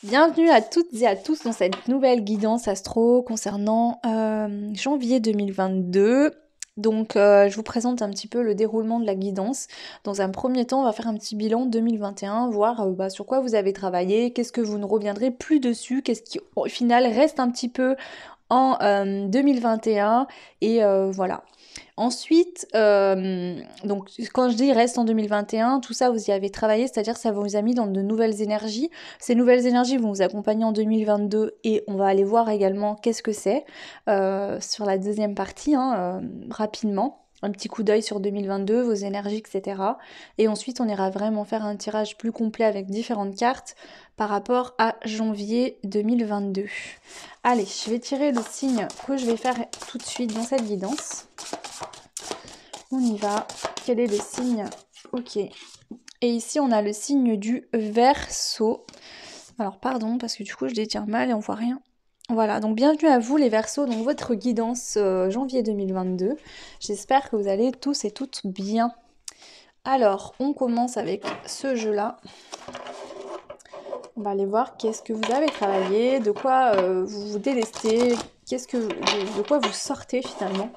Bienvenue à toutes et à tous dans cette nouvelle guidance astro concernant janvier 2022. Donc je vous présente un petit peu le déroulement de la guidance. Dans un premier temps, on va faire un petit bilan 2021, voir sur quoi vous avez travaillé, qu'est-ce que vous ne reviendrez plus dessus, qu'est-ce qui au final reste un petit peu en 2021 et voilà. Ensuite, donc quand je dis reste en 2021, tout ça vous y avez travaillé, c'est-à-dire ça vous a mis dans de nouvelles énergies. Ces nouvelles énergies vont vous accompagner en 2022 et on va aller voir également qu'est-ce que c'est sur la deuxième partie, rapidement. Un petit coup d'œil sur 2022, vos énergies, etc. Et ensuite, on ira vraiment faire un tirage plus complet avec différentes cartes par rapport à janvier 2022. Allez, je vais tirer le signe que je vais faire tout de suite dans cette guidance. On y va. Quel est le signe? Ok. Et ici, on a le signe du Verseau. Alors, pardon, parce que du coup, je détire mal et on voit rien. Voilà, donc bienvenue à vous les Verseaux, donc votre guidance janvier 2022. J'espère que vous allez tous et toutes bien. Alors, on commence avec ce jeu-là. On va aller voir qu'est-ce que vous avez travaillé, de quoi vous vous délestez, de quoi vous sortez finalement.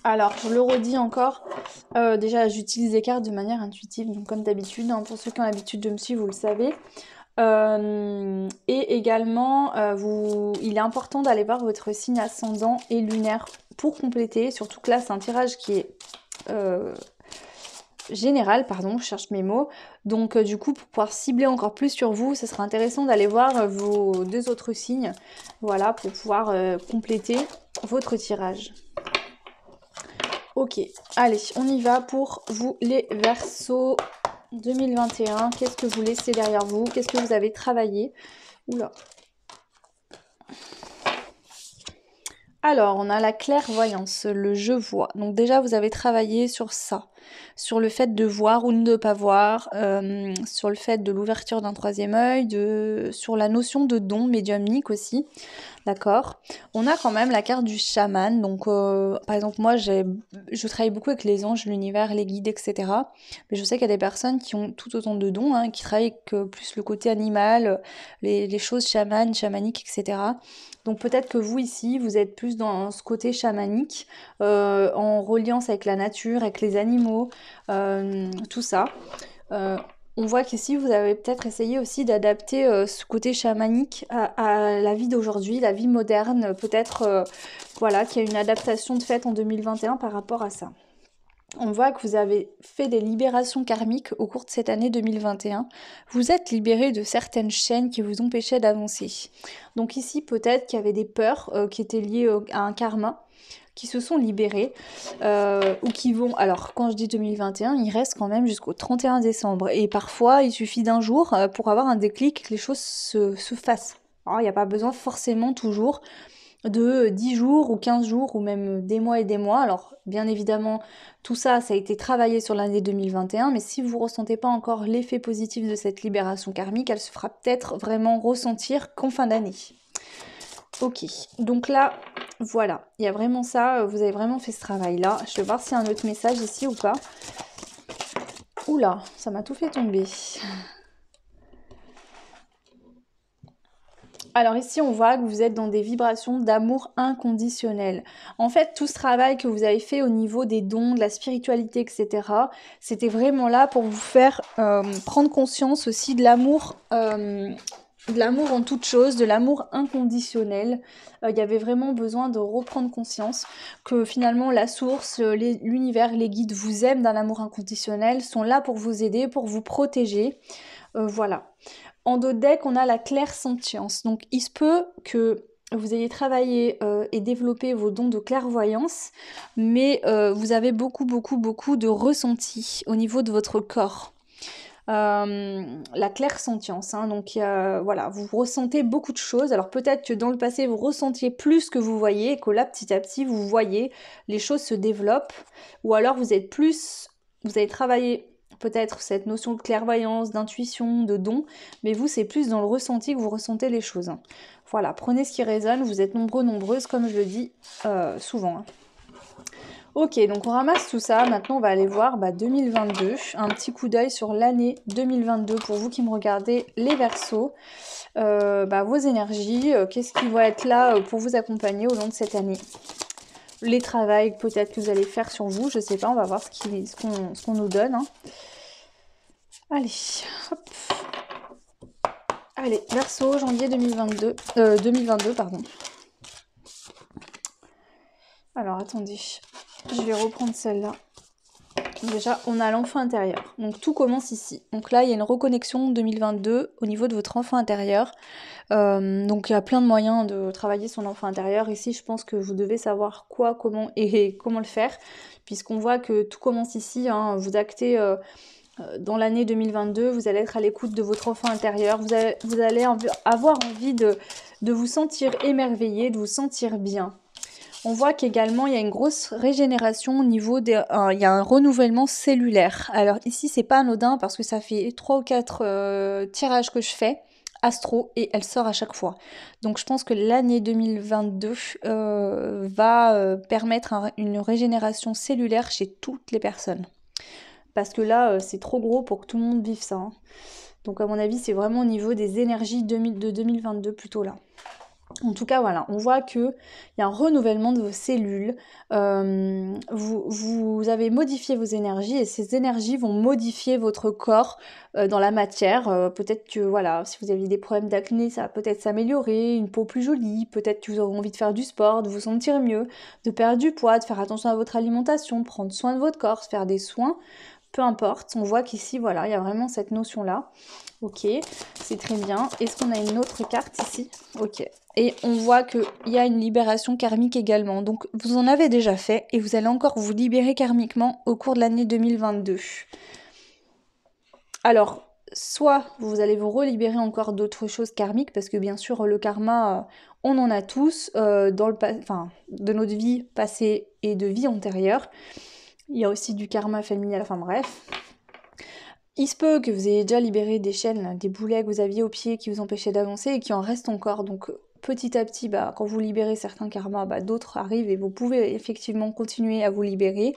Alors, je le redis encore, déjà j'utilise les cartes de manière intuitive, donc comme d'habitude, pour ceux qui ont l'habitude de me suivre, vous le savez. Et également, il est important d'aller voir votre signe ascendant et lunaire pour compléter, surtout que là c'est un tirage qui est général, pardon, je cherche mes mots. Donc du coup, pour pouvoir cibler encore plus sur vous, ce sera intéressant d'aller voir vos deux autres signes, voilà, pour pouvoir compléter votre tirage. Ok, allez, on y va pour vous les Verseaux 2021. Qu'est-ce que vous laissez derrière vous? Qu'est-ce que vous avez travaillé? Oula. Alors, on a la clairvoyance, le je vois. Donc déjà, vous avez travaillé sur ça, sur le fait de voir ou de ne pas voir, sur le fait de l'ouverture d'un troisième œil, sur la notion de don médiumnique aussi. D'accord. On a quand même la carte du chaman. Donc, par exemple, moi, je travaille beaucoup avec les anges, l'univers, les guides, etc. Mais je sais qu'il y a des personnes qui ont tout autant de dons, qui travaillent avec plus le côté animal, les choses chamanes, chamaniques, etc. Donc peut-être que vous ici, vous êtes plus dans ce côté chamanique, en reliance avec la nature, avec les animaux, tout ça. Euh, on voit qu'ici, vous avez peut-être essayé aussi d'adapter ce côté chamanique à la vie d'aujourd'hui, la vie moderne. Peut-être voilà, qu'il y a une adaptation de fait en 2021 par rapport à ça. On voit que vous avez fait des libérations karmiques au cours de cette année 2021. Vous êtes libéré de certaines chaînes qui vous empêchaient d'avancer. Donc ici, peut-être qu'il y avait des peurs qui étaient liées à un karma, qui se sont libérés ou qui vont... Alors, quand je dis 2021, il reste quand même jusqu'au 31 décembre. Et parfois, il suffit d'un jour pour avoir un déclic, que les choses se fassent. Alors, il n'y a pas besoin forcément toujours de 10 jours ou 15 jours ou même des mois et des mois. Alors, bien évidemment, tout ça, ça a été travaillé sur l'année 2021, mais si vous ne ressentez pas encore l'effet positif de cette libération karmique, elle se fera peut-être vraiment ressentir qu'en fin d'année. Ok, donc là, voilà, il y a vraiment ça, vous avez vraiment fait ce travail-là. Je vais voir s'il y a un autre message ici ou pas. Oula, ça m'a tout fait tomber. Alors ici, on voit que vous êtes dans des vibrations d'amour inconditionnel. En fait, tout ce travail que vous avez fait au niveau des dons, de la spiritualité, etc., c'était vraiment là pour vous faire prendre conscience aussi de l'amour en toute chose, de l'amour inconditionnel. Il y avait vraiment besoin de reprendre conscience que finalement la source, l'univers, les guides vous aiment d'un amour inconditionnel, sont là pour vous aider, pour vous protéger. Voilà. En dos de deck, on a la clairsentience. Donc il se peut que vous ayez travaillé et développé vos dons de clairvoyance, mais vous avez beaucoup de ressenti au niveau de votre corps. La clairsentience, donc voilà, vous ressentez beaucoup de choses. Alors peut-être que dans le passé vous ressentiez plus que vous voyez, et que là petit à petit vous voyez les choses se développent, ou alors vous avez travaillé peut-être cette notion de clairvoyance, d'intuition, de don, mais vous c'est plus dans le ressenti que vous ressentez les choses. Voilà, prenez ce qui résonne, vous êtes nombreux, nombreuses, comme je le dis souvent. Ok, donc on ramasse tout ça. Maintenant, on va aller voir 2022. Un petit coup d'œil sur l'année 2022 pour vous qui me regardez, les Verseaux. Vos énergies, qu'est-ce qui va être là pour vous accompagner au long de cette année. Les travails peut-être que vous allez faire sur vous, je sais pas, on va voir ce qu'on nous donne. Hein. Allez, hop. Allez, Verseau, janvier 2022, pardon. Alors, attendez, je vais reprendre celle-là. Déjà, on a l'enfant intérieur. Donc, tout commence ici. Donc là, il y a une reconnexion 2022 au niveau de votre enfant intérieur. Donc, il y a plein de moyens de travailler son enfant intérieur. Ici, je pense que vous devez savoir quoi, comment et comment le faire. Puisqu'on voit que tout commence ici. Hein. Vous actez... dans l'année 2022, vous allez être à l'écoute de votre enfant intérieur, vous allez avoir envie de vous sentir émerveillé, de vous sentir bien. On voit qu'également il y a une grosse régénération au niveau il y a un renouvellement cellulaire. Alors ici c'est pas anodin parce que ça fait 3 ou 4 tirages que je fais astro et elle sort à chaque fois. Donc je pense que l'année 2022 va permettre une régénération cellulaire chez toutes les personnes. Parce que là, c'est trop gros pour que tout le monde vive ça. Hein. Donc à mon avis, c'est vraiment au niveau des énergies de 2022 plutôt là. En tout cas, voilà, on voit qu'il y a un renouvellement de vos cellules. Vous avez modifié vos énergies et ces énergies vont modifier votre corps dans la matière. Peut-être que, voilà, si vous avez des problèmes d'acné, ça va peut-être s'améliorer, une peau plus jolie. Peut-être que vous aurez envie de faire du sport, de vous sentir mieux, de perdre du poids, de faire attention à votre alimentation, de prendre soin de votre corps, de faire des soins. Peu importe, on voit qu'ici, voilà, il y a vraiment cette notion-là. Ok, c'est très bien. Est-ce qu'on a une autre carte ici? Ok. Et on voit qu'il y a une libération karmique également. Donc, vous en avez déjà fait et vous allez encore vous libérer karmiquement au cours de l'année 2022. Alors, soit vous allez vous relibérer encore d'autres choses karmiques, parce que bien sûr, le karma, on en a tous de notre vie passée et de vie antérieure. Il y a aussi du karma familial, enfin bref. Il se peut que vous ayez déjà libéré des chaînes, des boulets que vous aviez au pied qui vous empêchaient d'avancer et qui en restent encore. Donc petit à petit, quand vous libérez certains karmas, d'autres arrivent et vous pouvez effectivement continuer à vous libérer.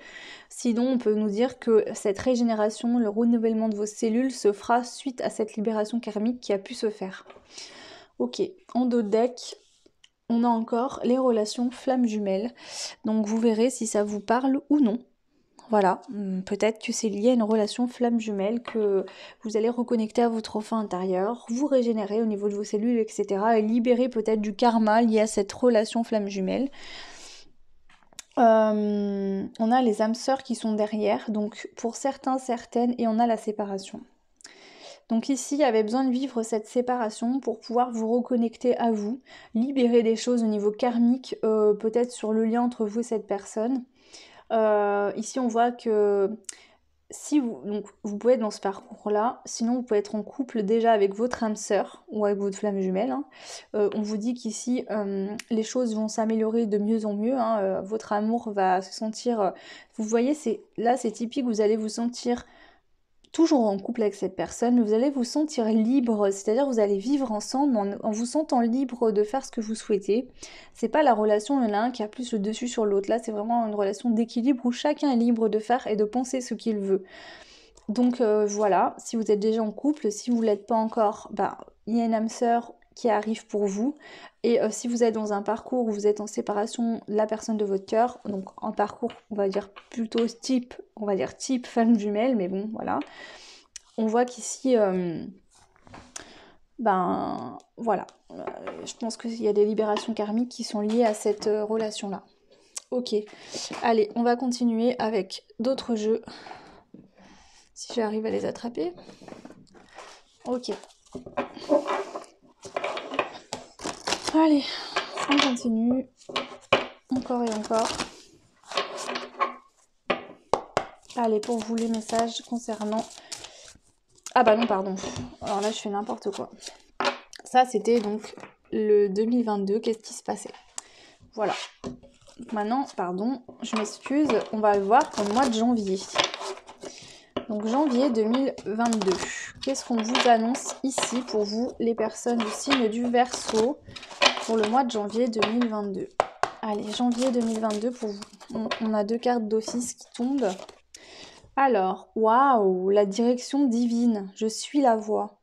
Sinon, on peut nous dire que cette régénération, le renouvellement de vos cellules se fera suite à cette libération karmique qui a pu se faire. Ok, en dos de deck, on a encore les relations flammes jumelles. Donc vous verrez si ça vous parle ou non. Voilà, peut-être que c'est lié à une relation flamme jumelle, que vous allez reconnecter à votre enfant intérieur, vous régénérer au niveau de vos cellules, etc. et libérer peut-être du karma lié à cette relation flamme jumelle. On a les âmes sœurs qui sont derrière, donc pour certains, certaines, et on a la séparation. Donc ici, il y avait besoin de vivre cette séparation pour pouvoir vous reconnecter à vous, libérer des choses au niveau karmique, peut-être sur le lien entre vous et cette personne. Ici, on voit que si vous pouvez être dans ce parcours-là, sinon vous pouvez être en couple déjà avec votre âme sœur ou avec votre flamme jumelle. Hein. On vous dit qu'ici, les choses vont s'améliorer de mieux en mieux. Hein. Votre amour va se sentir... vous voyez, c'est typique, vous allez vous sentir toujours en couple avec cette personne, mais vous allez vous sentir libre, c'est-à-dire vous allez vivre ensemble en vous sentant libre de faire ce que vous souhaitez. C'est pas la relation, il y en a un qui a plus le dessus sur l'autre, là c'est vraiment une relation d'équilibre où chacun est libre de faire et de penser ce qu'il veut. Donc voilà, si vous êtes déjà en couple, si vous ne l'êtes pas encore, il y a une âme sœur qui arrive pour vous. Et si vous êtes dans un parcours où vous êtes en séparation de la personne de votre cœur, donc en parcours, on va dire plutôt type femme jumelle, mais bon, voilà. On voit qu'ici, voilà. Je pense qu'il y a des libérations karmiques qui sont liées à cette relation-là. Ok, allez, on va continuer avec d'autres jeux. Si j'arrive à les attraper. Ok. Allez, on continue. Encore et encore. Allez, pour vous, les messages concernant... Ah bah non, pardon. Alors là, je fais n'importe quoi. Ça, c'était donc le 2022. Qu'est-ce qui se passait? Voilà. Maintenant, pardon, je m'excuse. On va le voir pour le mois de janvier. Donc janvier 2022. Qu'est-ce qu'on vous annonce ici pour vous, les personnes du signe du Verseau, pour le mois de janvier 2022? Allez, janvier 2022 pour vous. On a 2 cartes d'office qui tombent. Alors, waouh, la direction divine. Je suis la voie.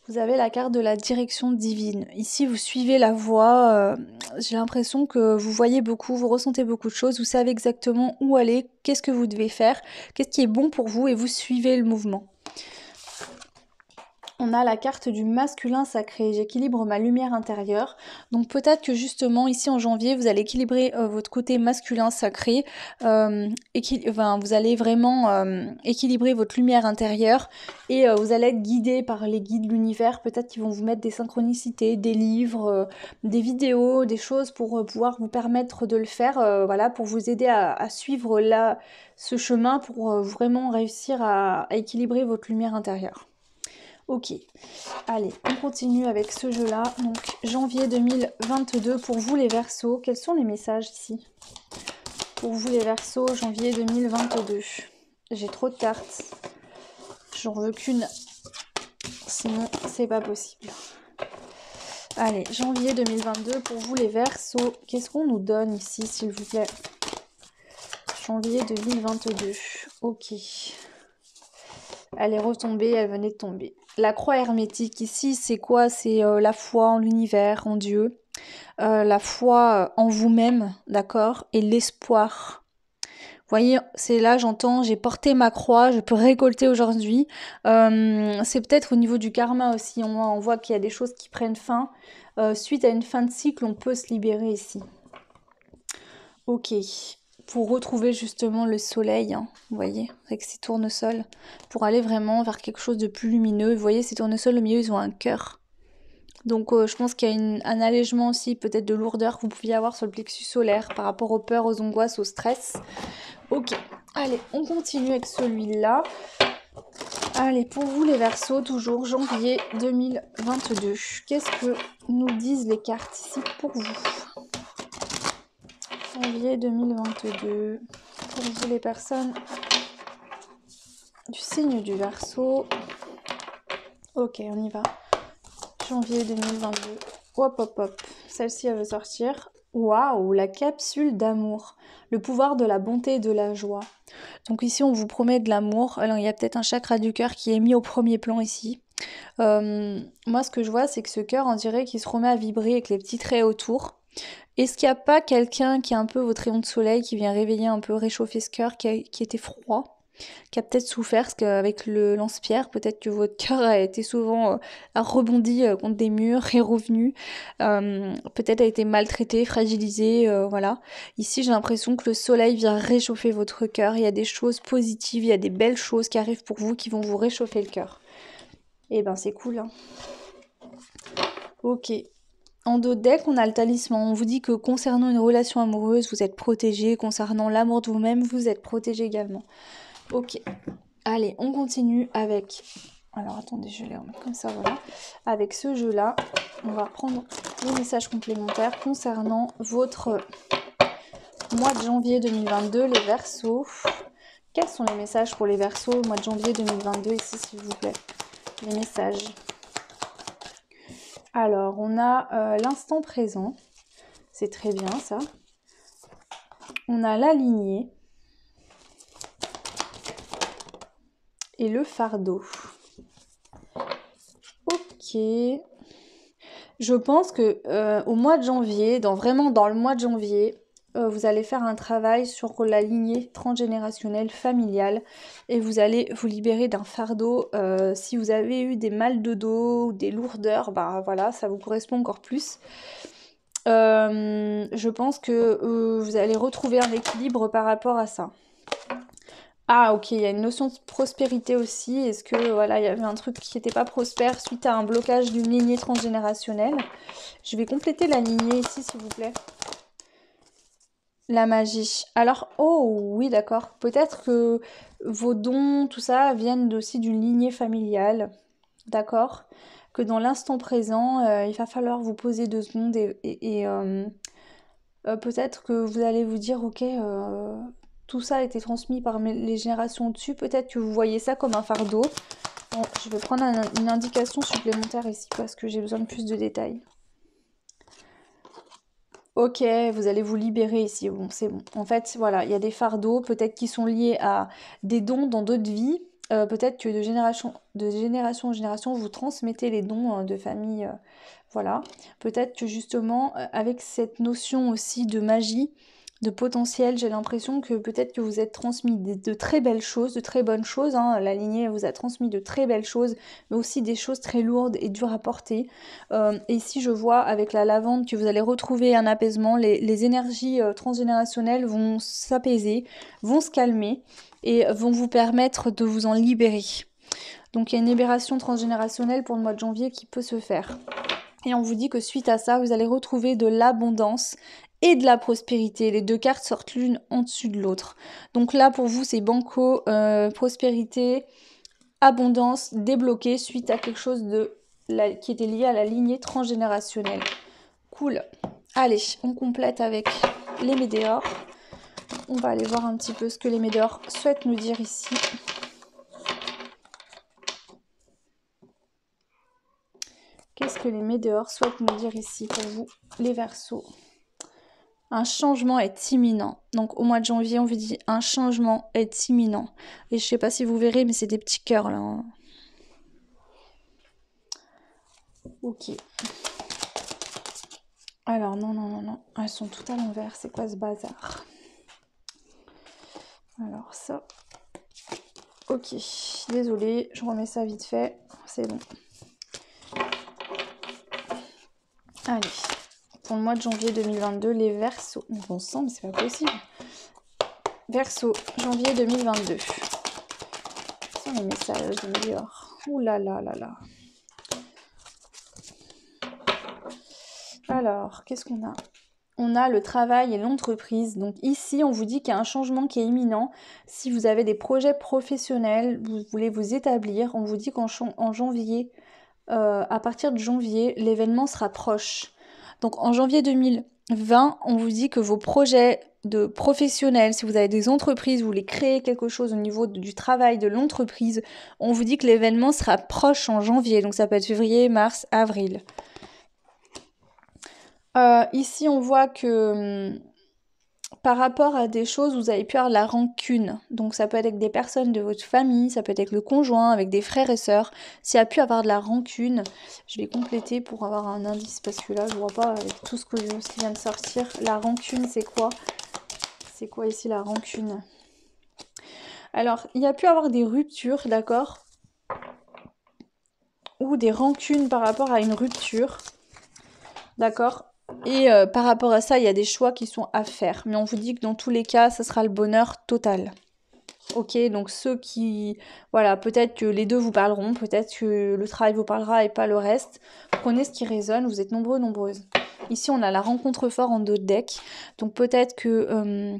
Vous avez la carte de la direction divine. Ici, vous suivez la voie. J'ai l'impression que vous voyez beaucoup, vous ressentez beaucoup de choses. Vous savez exactement où aller, qu'est-ce que vous devez faire, qu'est-ce qui est bon pour vous et vous suivez le mouvement. On a la carte du masculin sacré, j'équilibre ma lumière intérieure. Donc peut-être que justement ici en janvier, vous allez équilibrer votre côté masculin sacré. Vous allez vraiment équilibrer votre lumière intérieure et vous allez être guidé par les guides de l'univers. Peut-être qu'ils vont vous mettre des synchronicités, des livres, des vidéos, des choses pour pouvoir vous permettre de le faire. Voilà, pour vous aider à suivre ce chemin pour vraiment réussir à équilibrer votre lumière intérieure. Ok, allez, on continue avec ce jeu-là. Donc, janvier 2022, pour vous les Verseaux, quels sont les messages ici? Pour vous les Verseaux, janvier 2022. J'ai trop de cartes. J'en veux qu'une. Sinon, c'est pas possible. Allez, janvier 2022, pour vous les Verseaux, qu'est-ce qu'on nous donne ici, s'il vous plaît? Janvier 2022, ok. Elle est retombée, elle venait de tomber. La croix hermétique ici, c'est quoi? C'est la foi en l'univers, en Dieu, la foi en vous-même, d'accord? Et l'espoir. Vous voyez, c'est là, j'entends, j'ai porté ma croix, je peux récolter aujourd'hui. C'est peut-être au niveau du karma aussi, on voit qu'il y a des choses qui prennent fin. Suite à une fin de cycle, on peut se libérer ici. Ok. Pour retrouver justement le soleil, hein, vous voyez, avec ces tournesols, pour aller vraiment vers quelque chose de plus lumineux. Vous voyez, ces tournesols, au milieu, ils ont un cœur. Donc je pense qu'il y a un allègement aussi, peut-être de lourdeur que vous pouviez avoir sur le plexus solaire par rapport aux peurs, aux angoisses, au stress. Ok, allez, on continue avec celui-là. Allez, pour vous les Verseaux, toujours janvier 2022. Qu'est-ce que nous disent les cartes ici pour vous ? Janvier 2022, pour vous les personnes du signe du Verseau. Ok, on y va. Janvier 2022. Hop, hop, hop. Celle-ci, elle veut sortir. Waouh, la capsule d'amour. Le pouvoir de la bonté et de la joie. Donc ici, on vous promet de l'amour. Alors, il y a peut-être un chakra du cœur qui est mis au premier plan ici. Moi, ce que je vois, c'est que ce cœur, on dirait qu'il se remet à vibrer avec les petits traits autour. Est-ce qu'il n'y a pas quelqu'un qui est un peu votre rayon de soleil, qui vient réveiller un peu, réchauffer ce cœur qui était froid, qui a peut-être souffert, parce qu'avec le lance-pierre, peut-être que votre cœur a été souvent a rebondi contre des murs, est revenu, peut-être a été maltraité, fragilisé, voilà. Ici, j'ai l'impression que le soleil vient réchauffer votre cœur. Il y a des choses positives, il y a des belles choses qui arrivent pour vous, qui vont vous réchauffer le cœur. Et ben, c'est cool, hein. Ok. En dos de deck, on a le talisman. On vous dit que concernant une relation amoureuse, vous êtes protégé. Concernant l'amour de vous-même, vous êtes protégé également. Ok. Allez, on continue avec... Alors, attendez, je vais les remettre comme ça, voilà. Avec ce jeu-là, on va prendre les messages complémentaires concernant votre mois de janvier 2022, les Verseaux. Quels sont les messages pour les Verseaux au mois de janvier 2022, ici, s'il vous plaît? Les messages. Alors, on a l'instant présent. C'est très bien, ça. On a la lignée. Et le fardeau. Ok. Je pense que au mois de janvier, vraiment dans le mois de janvier, vous allez faire un travail sur la lignée transgénérationnelle familiale et vous allez vous libérer d'un fardeau. Si vous avez eu des mal de dos ou des lourdeurs, bah voilà, ça vous correspond encore plus. Je pense que vous allez retrouver un équilibre par rapport à ça. Ah ok, il y a une notion de prospérité aussi. Est-ce que voilà, il y avait un truc qui n'était pas prospère suite à un blocage d'une lignée transgénérationnelle? Je vais compléter la lignée ici, s'il vous plaît. La magie. Alors, oh oui, d'accord. Peut-être que vos dons, tout ça, viennent aussi d'une lignée familiale. D'accord? Que dans l'instant présent, il va falloir vous poser 2 secondes et peut-être que vous allez vous dire, ok, tout ça a été transmis par les générations au-dessus. Peut-être que vous voyez ça comme un fardeau. Bon, je vais prendre une indication supplémentaire ici parce que j'ai besoin de plus de détails. Ok, vous allez vous libérer ici. Bon, c'est bon. En fait, voilà, il y a des fardeaux, peut-être qui sont liés à des dons dans d'autres vies. Peut-être que de génération en génération, vous transmettez les dons de famille. Voilà. Peut-être que justement, avec cette notion aussi de magie, de potentiel, j'ai l'impression que peut-être que vous êtes transmis de très belles choses, de très bonnes choses, hein. La lignée vous a transmis de très belles choses, mais aussi des choses très lourdes et dures à porter. Et ici, je vois avec la lavande que vous allez retrouver un apaisement. Les énergies transgénérationnelles vont s'apaiser, vont se calmer et vont vous permettre de vous en libérer. Donc il y a une libération transgénérationnelle pour le mois de janvier qui peut se faire. Et on vous dit que suite à ça, vous allez retrouver de l'abondance et de la prospérité. Les deux cartes sortent l'une en dessus de l'autre. Donc là, pour vous, c'est banco, prospérité, abondance débloquée suite à quelque chose qui était lié à la lignée transgénérationnelle. Cool. Allez, on complète avec les météores. On va aller voir un petit peu ce que les météores souhaitent nous dire ici. Qu'est-ce que les météores souhaitent nous dire ici pour vous, les Verseaux? Un changement est imminent. Donc au mois de janvier, on vous dit un changement est imminent. Et je sais pas si vous verrez, mais c'est des petits cœurs là. Ok. Alors non. Elles sont toutes à l'envers. C'est quoi ce bazar? Alors ça. Ok. Désolée, je remets ça vite fait. C'est bon. Allez. Pour le mois de janvier 2022, les Verseaux. Bon sang, mais c'est pas possible. Verseau, janvier 2022. Ce sont les messages de Météor. Ouh là là là là. Alors, qu'est-ce qu'on a? On a le travail et l'entreprise. Donc ici, on vous dit qu'il y a un changement qui est imminent. Si vous avez des projets professionnels, vous voulez vous établir, on vous dit qu'en janvier, à partir de janvier, l'événement sera proche. Donc en janvier 2020, on vous dit que vos projets de professionnels, si vous avez des entreprises, vous voulez créer quelque chose au niveau du travail de l'entreprise, on vous dit que l'événement sera proche en janvier. Donc ça peut être février, mars, avril. Ici, on voit que par rapport à des choses, vous avez pu avoir la rancune. Donc ça peut être avec des personnes de votre famille, ça peut être avec le conjoint, avec des frères et sœurs. S'il y a pu avoir de la rancune, je vais compléter pour avoir un indice parce que là, je vois pas avec tout ce qui vient de sortir. La rancune, c'est quoi? C'est quoi ici la rancune? Alors, il y a pu avoir des ruptures, d'accord? Ou des rancunes par rapport à une rupture, d'accord? Et par rapport à ça, il y a des choix qui sont à faire. Mais on vous dit que dans tous les cas, ça sera le bonheur total. Ok, donc ceux qui... Voilà, peut-être que les deux vous parleront, peut-être que le travail vous parlera et pas le reste. Prenez ce qui résonne, vous êtes nombreux, nombreuses. Ici, on a la rencontre fort en dos de deck. Donc peut-être que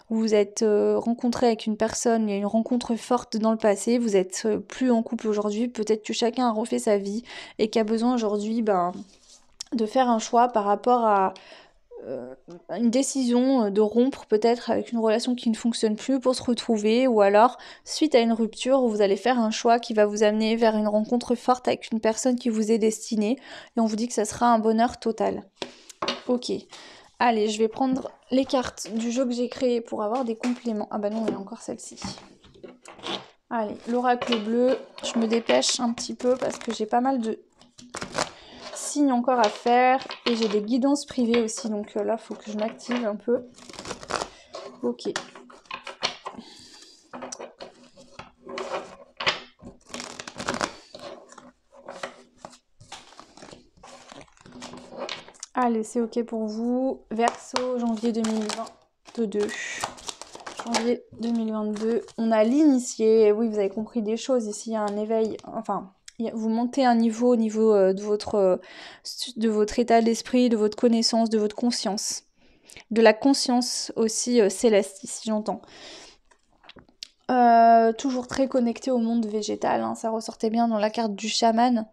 vous vous êtes rencontré avec une personne, il y a une rencontre forte dans le passé, vous êtes plus en couple aujourd'hui, peut-être que chacun a refait sa vie et qu'a besoin aujourd'hui de faire un choix par rapport à une décision de rompre peut-être avec une relation qui ne fonctionne plus pour se retrouver, ou alors suite à une rupture où vous allez faire un choix qui va vous amener vers une rencontre forte avec une personne qui vous est destinée, et on vous dit que ça sera un bonheur total. Ok, allez, je vais prendre les cartes du jeu que j'ai créé pour avoir des compléments. Ah bah non, il y a encore celle-ci. Allez, l'oracle bleu, je me dépêche un petit peu parce que j'ai pas mal de signes encore à faire et j'ai des guidances privées aussi, donc là, faut que je m'active un peu. Ok. Allez, c'est ok pour vous. Verseau, janvier 2022. Janvier 2022. On a l'initié. Oui, vous avez compris des choses. Ici, il y a un éveil. Enfin, vous montez un niveau au niveau de votre état d'esprit, de votre connaissance, de votre conscience. De la conscience aussi céleste, ici, j'entends. Toujours très connecté au monde végétal, hein, ça ressortait bien dans la carte du chaman.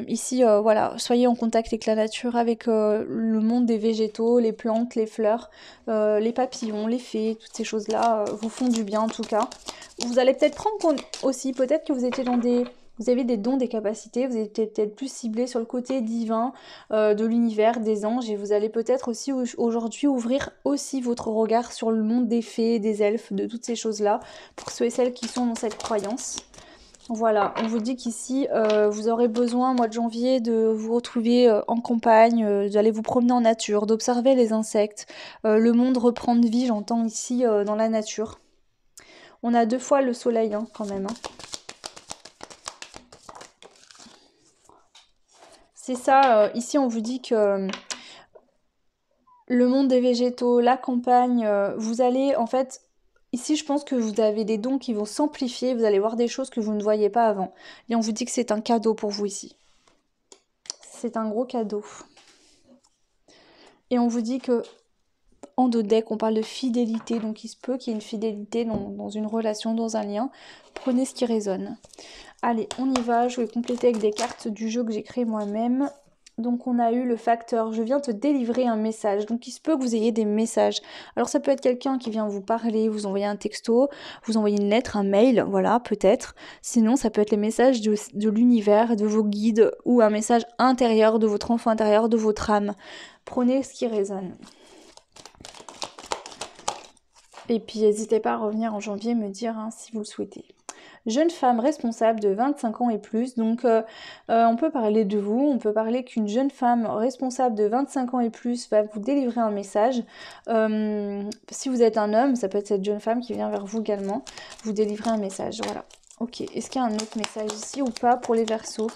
Ici, voilà, soyez en contact avec la nature, avec le monde des végétaux, les plantes, les fleurs, les papillons, les fées, toutes ces choses-là vous font du bien en tout cas. Vous allez peut-être prendre compte aussi, peut-être que vous étiez dans des Vous avez des dons, des capacités, vous êtes peut-être plus ciblé sur le côté divin de l'univers, des anges, et vous allez peut-être aussi aujourd'hui ouvrir aussi votre regard sur le monde des fées, des elfes, de toutes ces choses-là, pour ceux et celles qui sont dans cette croyance. Voilà, on vous dit qu'ici, vous aurez besoin, au mois de janvier, de vous retrouver en campagne, d'aller vous promener en nature, d'observer les insectes, le monde reprendre vie, j'entends ici, dans la nature. On a 2 fois le soleil, hein, quand même, hein. C'est ça, ici on vous dit que le monde des végétaux, la campagne, vous allez en fait, ici je pense que vous avez des dons qui vont s'amplifier, vous allez voir des choses que vous ne voyiez pas avant. Et on vous dit que c'est un cadeau pour vous ici. C'est un gros cadeau. Et on vous dit que en dos deck, on parle de fidélité, donc il se peut qu'il y ait une fidélité dans une relation, dans un lien. Prenez ce qui résonne. Allez, on y va, je vais compléter avec des cartes du jeu que j'ai créé moi-même. Donc on a eu le facteur, je viens te délivrer un message. Donc il se peut que vous ayez des messages. Alors ça peut être quelqu'un qui vient vous parler, vous envoyer un texto, vous envoyer une lettre, un mail, voilà, peut-être. Sinon ça peut être les messages de l'univers, de vos guides, ou un message intérieur de votre enfant intérieur, de votre âme. Prenez ce qui résonne. Et puis n'hésitez pas à revenir en janvier me dire hein, si vous le souhaitez. Jeune femme responsable de 25 ans et plus, donc on peut parler de vous, on peut parler qu'une jeune femme responsable de 25 ans et plus va vous délivrer un message. Si vous êtes un homme, ça peut être cette jeune femme qui vient vers vous également, vous délivrer un message, voilà. Ok, est-ce qu'il y a un autre message ici ou pas pour les Verseaux ?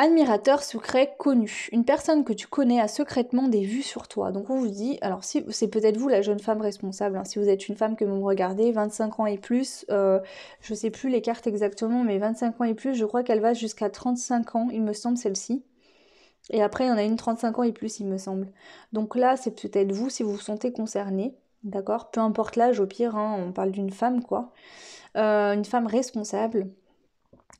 Admirateur secret connu. Une personne que tu connais a secrètement des vues sur toi. Donc on vous dit, alors si c'est peut-être vous la jeune femme responsable, hein, si vous êtes une femme que vous me regardez, 25 ans et plus, je sais plus les cartes exactement, mais 25 ans et plus, je crois qu'elle va jusqu'à 35 ans, il me semble celle-ci. Et après, il y en a une 35 ans et plus, il me semble. Donc là, c'est peut-être vous si vous vous sentez concerné, d'accord ? Peu importe l'âge, au pire, hein, on parle d'une femme, quoi. Une femme responsable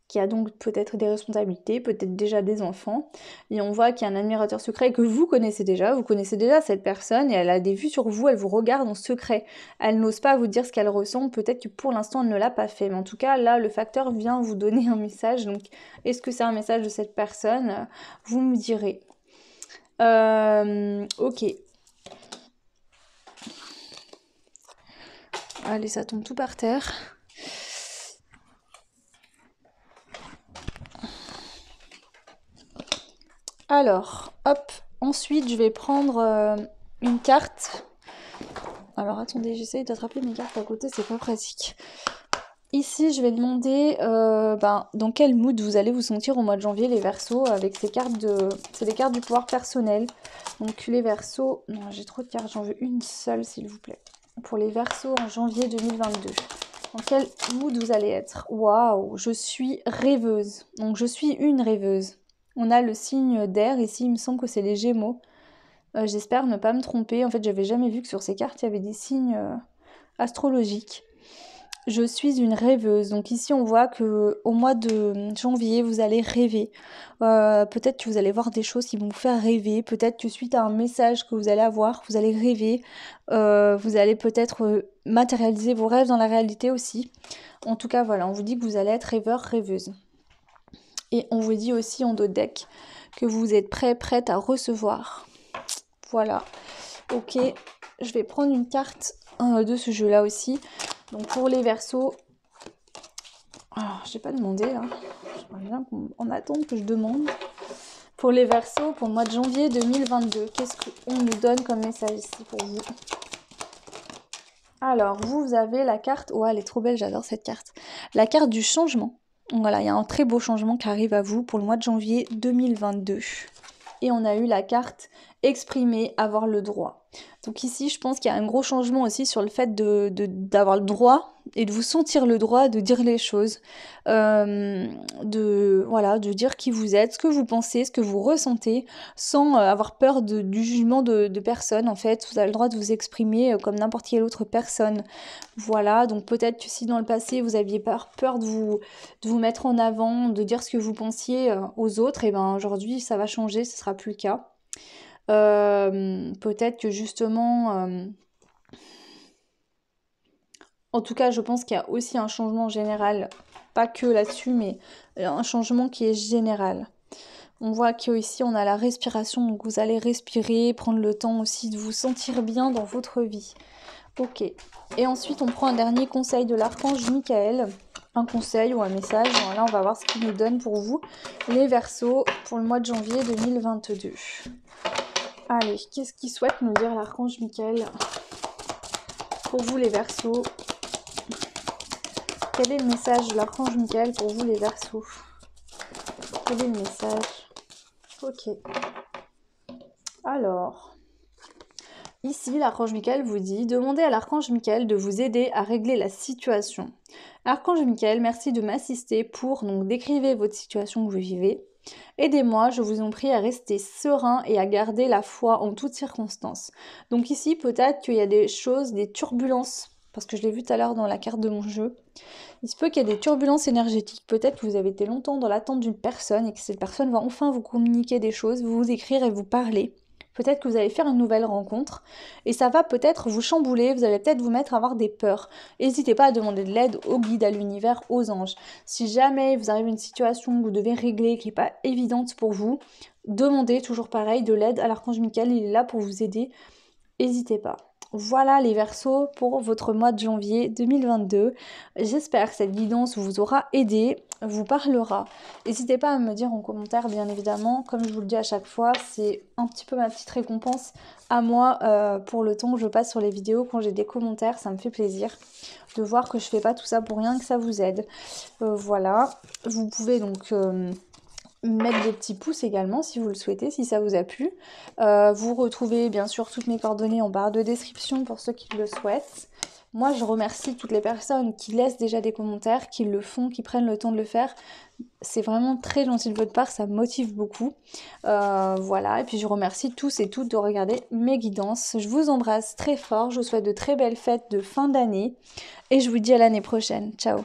qui a donc peut-être des responsabilités, peut-être déjà des enfants, et on voit qu'il y a un admirateur secret que vous connaissez déjà cette personne, et elle a des vues sur vous, elle vous regarde en secret, elle n'ose pas vous dire ce qu'elle ressent, peut-être que pour l'instant elle ne l'a pas fait, mais en tout cas là le facteur vient vous donner un message, donc est-ce que c'est un message de cette personne ? Vous me direz. Ok. Allez, ça tombe tout par terre. Alors, hop, ensuite je vais prendre une carte. Alors attendez, j'essaye d'attraper mes cartes à côté, c'est pas pratique. Ici, je vais demander dans quel mood vous allez vous sentir au mois de janvier, les Verseaux, avec ces cartes de... C'est des cartes du pouvoir personnel. Donc les Verseaux... Non, j'ai trop de cartes, j'en veux une seule, s'il vous plaît. Pour les Verseaux en janvier 2022. Dans quel mood vous allez être ? Waouh, je suis rêveuse. Donc je suis une rêveuse. On a le signe d'air, ici il me semble que c'est les Gémeaux. J'espère ne pas me tromper. En fait, j'avais jamais vu que sur ces cartes, il y avait des signes astrologiques. Je suis une rêveuse. Donc ici, on voit que au mois de janvier, vous allez rêver. Peut-être que vous allez voir des choses qui vont vous faire rêver. Peut-être que suite à un message que vous allez avoir, vous allez rêver. Vous allez peut-être matérialiser vos rêves dans la réalité aussi. En tout cas, voilà, on vous dit que vous allez être rêveur, rêveuse. Et on vous dit aussi en dos de deck que vous êtes prête à recevoir. Voilà. Ok, je vais prendre une carte de ce jeu-là aussi. Donc pour les Verseaux, alors j'ai pas demandé là. J'aimerais bien qu'on attende que je demande. Pour les Verseaux, pour le mois de janvier 2022, qu'est-ce qu'on nous donne comme message ici pour vous ? Alors, vous avez la carte... Oh, elle est trop belle, j'adore cette carte. La carte du changement. Donc voilà, il y a un très beau changement qui arrive à vous pour le mois de janvier 2022. Et on a eu la carte exprimer, avoir le droit. Donc ici, je pense qu'il y a un gros changement aussi sur le fait d'avoir le droit et de vous sentir le droit de dire les choses, de dire qui vous êtes, ce que vous pensez, ce que vous ressentez, sans avoir peur du jugement de personne. En fait, vous avez le droit de vous exprimer comme n'importe quelle autre personne. Voilà, donc peut-être que si dans le passé vous aviez peur de vous mettre en avant, de dire ce que vous pensiez aux autres, et ben aujourd'hui ça va changer, ce sera plus le cas. Peut-être que justement En tout cas, je pense qu'il y a aussi un changement général, pas que là-dessus, mais un changement qui est général. On voit qu'ici, on a la respiration, donc vous allez respirer, prendre le temps aussi de vous sentir bien dans votre vie. Ok. Et ensuite, on prend un dernier conseil de l'archange Michael. Un conseil ou un message. Là, on va voir ce qu'il nous donne pour vous, les Verseaux, pour le mois de janvier 2022. Allez, qu'est-ce qu'il souhaite nous dire l'archange Michael pour vous, les Verseaux? Quel est le message de l'archange Michael pour vous, les Verseaux? Quel est le message? Ok. Alors, ici, l'archange Michael vous dit « Demandez à l'archange Michael de vous aider à régler la situation. Archange Michael, merci de m'assister pour, donc décrivez votre situation que vous vivez. Aidez-moi, je vous en prie, à rester serein et à garder la foi en toutes circonstances. » Donc ici, peut-être qu'il y a des choses, des turbulences, parce que je l'ai vu tout à l'heure dans la carte de mon jeu. Il se peut qu'il y ait des turbulences énergétiques. Peut-être que vous avez été longtemps dans l'attente d'une personne et que cette personne va enfin vous communiquer des choses, vous écrire et vous parler. Peut-être que vous allez faire une nouvelle rencontre et ça va peut-être vous chambouler, vous allez peut-être vous mettre à avoir des peurs. N'hésitez pas à demander de l'aide au guide, à l'univers, aux anges. Si jamais vous arrivez à une situation que vous devez régler, qui n'est pas évidente pour vous, demandez toujours pareil de l'aide à l'archange Michael, il est là pour vous aider. N'hésitez pas. Voilà les Verseaux pour votre mois de janvier 2022. J'espère que cette guidance vous aura aidé, vous parlera. N'hésitez pas à me dire en commentaire, bien évidemment. Comme je vous le dis à chaque fois, c'est un petit peu ma petite récompense à moi pour le temps que je passe sur les vidéos. Quand j'ai des commentaires, ça me fait plaisir de voir que je fais pas tout ça pour rien, que ça vous aide. Voilà. Vous pouvez donc... mettre des petits pouces également si vous le souhaitez, si ça vous a plu. Vous retrouvez bien sûr toutes mes coordonnées en barre de description pour ceux qui le souhaitent. Moi, je remercie toutes les personnes qui laissent déjà des commentaires, qui le font, qui prennent le temps de le faire. C'est vraiment très gentil de votre part, ça me motive beaucoup. Voilà, et puis je remercie tous et toutes de regarder mes guidances. Je vous embrasse très fort, je vous souhaite de très belles fêtes de fin d'année et je vous dis à l'année prochaine. Ciao!